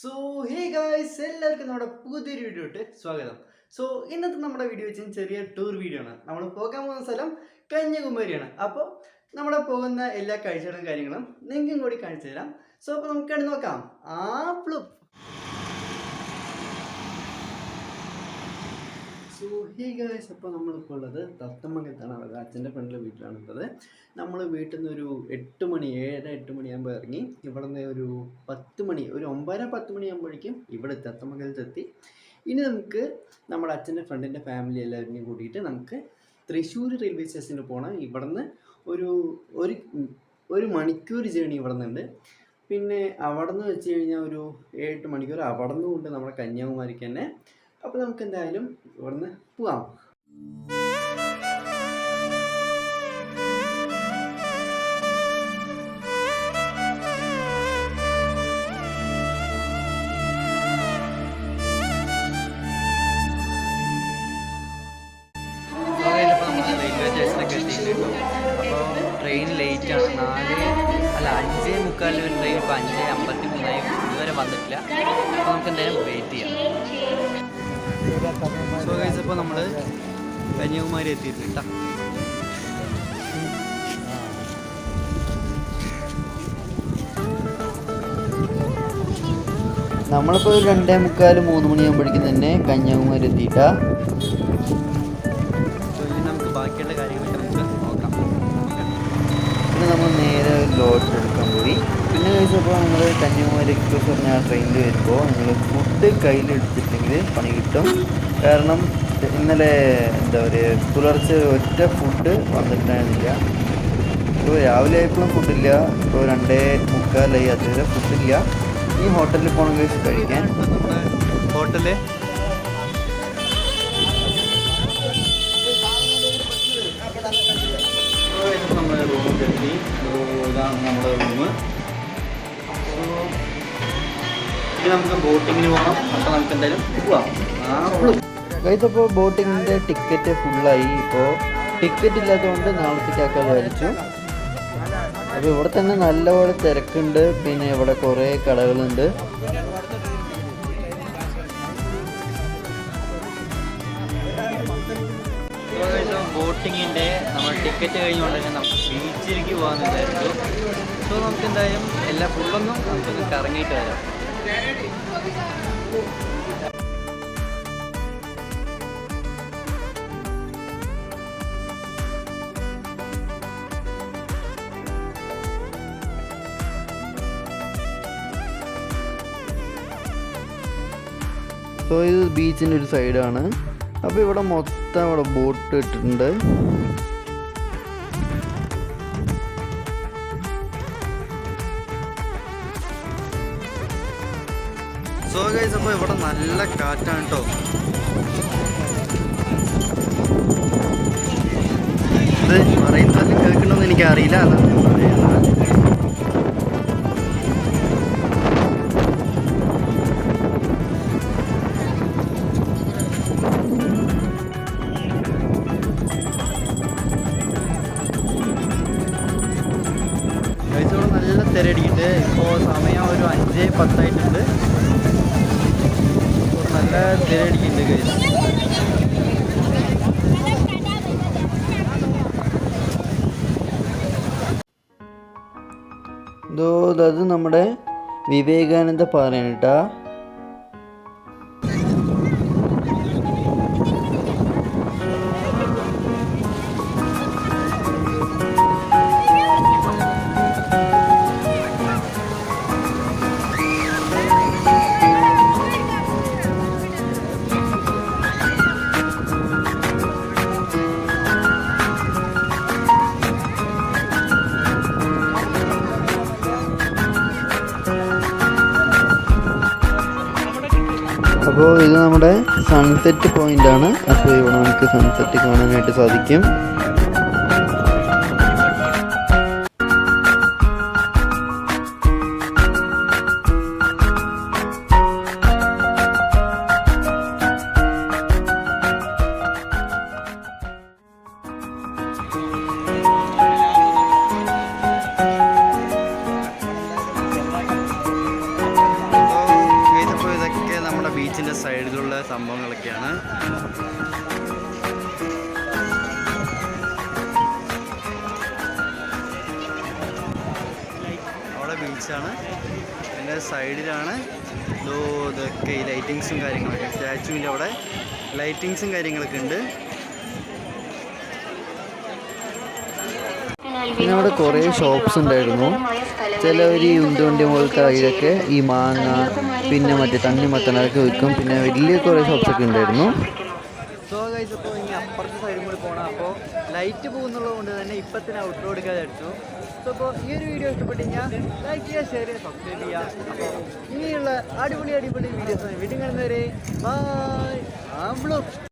So hey guys എല്ലാവർക്കും നമ്മുടെ പുതിയൊരു വീഡിയോട്ട് സ്വാഗതം. സോ ഇന്നത്തെ നമ്മുടെ വീഡിയോ വെച്ചാൽ ചെറിയ ടൂർ വീഡിയോ ആണ്. നമ്മൾ പോകാൻ പോകുന്ന സ്ഥലം കന്യാകുമാരിയാണ്. അപ്പോൾ നമ്മൾ പോകുന്ന എല്ലാ കാഴ്ചകളും കാര്യങ്ങളും നിങ്ങൾക്കും കൂടി കാണിച്ചു തരാം. സോ അപ്പോൾ നമുക്ക് കണ്ടു നോക്കാം. സോ ഹേ ഗായ്സ്, അപ്പോൾ നമ്മളിപ്പോൾ ഉള്ളത് തത്തമംഗലത്താണ്. അവരുടെ അച്ഛൻ്റെ ഫ്രണ്ടിലെ വീട്ടിലാണുള്ളത്. നമ്മൾ വീട്ടിൽ നിന്ന് ഒരു 8 മണി 7-8 മണിയാകുമ്പോൾ ഇറങ്ങി ഇവിടെ നിന്ന് ഒരു 10 മണി ഒരു 9-10 മണിയാകുമ്പോഴേക്കും ഇവിടെ തത്തമംഗലത്തെത്തി. ഇനി നമുക്ക് നമ്മുടെ അച്ഛൻ്റെ ഫ്രണ്ടിൻ്റെ ഫാമിലി എല്ലാവരെയും കൂട്ടിയിട്ട് നമുക്ക് തൃശ്ശൂർ റെയിൽവേ സ്റ്റേഷനിൽ പോകണം. ഇവിടെ നിന്ന് ഒരു ഒരു ഒരു മണിക്കൂർ ജേണി ഇവിടെ നിന്നുണ്ട്. പിന്നെ അവിടെ നിന്ന് വെച്ച് കഴിഞ്ഞാൽ ഒരു 7 മണിക്കൂർ അവിടെ നിന്ന് കൊണ്ട് നമ്മുടെ കന്യാകുമാരിക്ക് തന്നെ. അപ്പോൾ നമുക്ക് എന്തായാലും ഇവിടുന്ന് പോവാം. റെയിൽവേ സ്റ്റേഷനൊക്കെ എത്തിയിട്ടുണ്ട്. അപ്പോൾ ട്രെയിൻ ലേറ്റാണ്. 5:45 ഒരു ട്രെയിൻ ഇപ്പോൾ 5:53 ഇതുവരെ വന്നിട്ടില്ല. അപ്പോൾ നമുക്ക് എന്തായാലും വെയിറ്റ് ചെയ്യാം. സോ ഗൈസ്, അപ്പോൾ നമ്മൾ കന്യാകുമാരി എത്തിയിട്ടുണ്ട്. നമ്മളിപ്പോൾ 2:45-3 മണിയാകുമ്പോഴേക്കും തന്നെ കന്യാകുമാരി എത്തിയിട്ടാ. നമുക്ക് ബാക്കിയുള്ള കാര്യങ്ങളൊക്കെ നമുക്ക് നോക്കാം. പിന്നെ നമ്മൾ നേരെ ലോഡ്ജ് എടുക്കാൻ പോയി. പിന്നെ കഴിച്ചപ്പോൾ നമ്മൾ കന്യാകുമാരി എക്സ്പ്രസ് പറഞ്ഞ ആ ട്രെയിനിൽ വരുമ്പോൾ നിങ്ങൾ ഫുഡ് കയ്യിലെടുത്തിട്ടെങ്കിൽ പണി കിട്ടും. കാരണം ഇന്നലെ എന്താ പറയുക, പുലർച്ചെ ഒറ്റ ഫുഡ് വന്നിട്ടുണ്ടായിരുന്നില്ല. ഇപ്പോൾ രാവിലെ ആയപ്പോഴും ഫുഡില്ല. ഇപ്പോൾ 2:45 അതുവരെ ഫുഡില്ല. ഈ ഹോട്ടലിൽ പോകണം കഴിച്ച് കഴിക്കാൻ. ഹോട്ടല് നമ്മുടെ റൂമിൽ എത്തി. ഇതാണ് നമ്മുടെ റൂം. ഇനി നമുക്ക് ബോട്ടിങ്ങിന് പോകണം. അപ്പോൾ നമുക്ക് എന്തായാലും പോവാം. കഴിച്ചപ്പോൾ ബോട്ടിങ്ങിൻ്റെ ടിക്കറ്റ് ഫുള്ളായി. ഇപ്പോൾ ടിക്കറ്റ് ഇല്ലാത്തതുകൊണ്ട് നാളത്തേക്കാക്കാൻ വിചാരിച്ചു. അപ്പോൾ ഇവിടെ തന്നെ നല്ലപോലെ തിരക്കുണ്ട്. പിന്നെ ഇവിടെ കുറേ കടകളുണ്ട്. ബോട്ടിങ്ങിൻ്റെ നമ്മൾ ടിക്കറ്റ് കഴിഞ്ഞുകൊണ്ട് തന്നെ നമുക്ക് ബീച്ചിലേക്ക് പോകാമെന്ന് വിചാരിച്ചു. സോ നമുക്ക് എന്തായാലും എല്ലാ ഫുള്ളൊന്നും നമുക്കൊന്ന് കറങ്ങിയിട്ട് വരാം. സോ ഇത് ബീച്ചിൻ്റെ ഒരു സൈഡാണ്. അപ്പോൾ ഇവിടെ മൊത്തം ഇവിടെ ബോട്ട് ഇട്ടിട്ടുണ്ട്. സോ ഗൈസ്, അപ്പോൾ ഇവിടെ നല്ല കാറ്റാണ് കേട്ടോ. ഇത് പറയുന്നത് കേൾക്കണമെന്ന് എനിക്കറിയില്ല. നല്ല തിരടിയിട്ട് ഇപ്പോൾ സമയം ഒരു 5:10 ആയിട്ടുണ്ട്. നല്ല തിരടിക്കുന്നുണ്ട് ഗൈസ്. അത് നമ്മുടെ വിവേകാനന്ദ പാറയാണ് കേട്ടാ. അപ്പോൾ ഇത് നമ്മുടെ സൺസെറ്റ് പോയിൻ്റാണ്. അപ്പോൾ ഇവിടെ നമുക്ക് സൺസെറ്റ് കാണാനായിട്ട് സാധിക്കും. സംഭവങ്ങളൊക്കെയാണ്. അവിടെ ബീച്ചാണ്, പിന്നെ സൈഡിലാണ് ഇതൊക്കെ ഈ ലൈറ്റിങ്സും കാര്യങ്ങളൊക്കെ. സ്റ്റാച്ചുവിൻ്റെ അവിടെ ലൈറ്റിങ്സും കാര്യങ്ങളൊക്കെ ഉണ്ട്. പിന്നെ അവിടെ കുറേ ഷോപ്സ് ഉണ്ടായിരുന്നു. ചിലവർ ഉന്തുവണ്ടി പോലത്തെ അതിലൊക്കെ ഈ മാങ്ങ പിന്നെ മറ്റേ തണ്ണിമത്തൻ അതൊക്കെ വിൽക്കും. പിന്നെ വലിയ കുറേ ഷോപ്സൊക്കെ ഉണ്ടായിരുന്നു. സോ ഗൈസ്, ഇപ്പോൾ ഇനി അപ്പുറത്തെ സൈഡും കൂടി പോകണം. അപ്പോൾ ലൈറ്റ് പോകുന്നുള്ളത് കൊണ്ട് തന്നെ ഇപ്പം തന്നെ ഔട്ട് എടുക്കാതെ അടിച്ചു. സോ അപ്പോൾ ഈ ഒരു വീഡിയോ ഇഷ്ടപ്പെട്ട് കഴിഞ്ഞാൽ ലൈക്ക് ചെയ്യുക, ഷെയർ ചെയ്യുക, സബ്സ്ക്രൈബ് ചെയ്യുക. അപ്പോൾ ഇനിയുള്ള അടിപൊളി വീഡിയോസ് വീണ്ടും കാണുന്നവരെ ബൈ.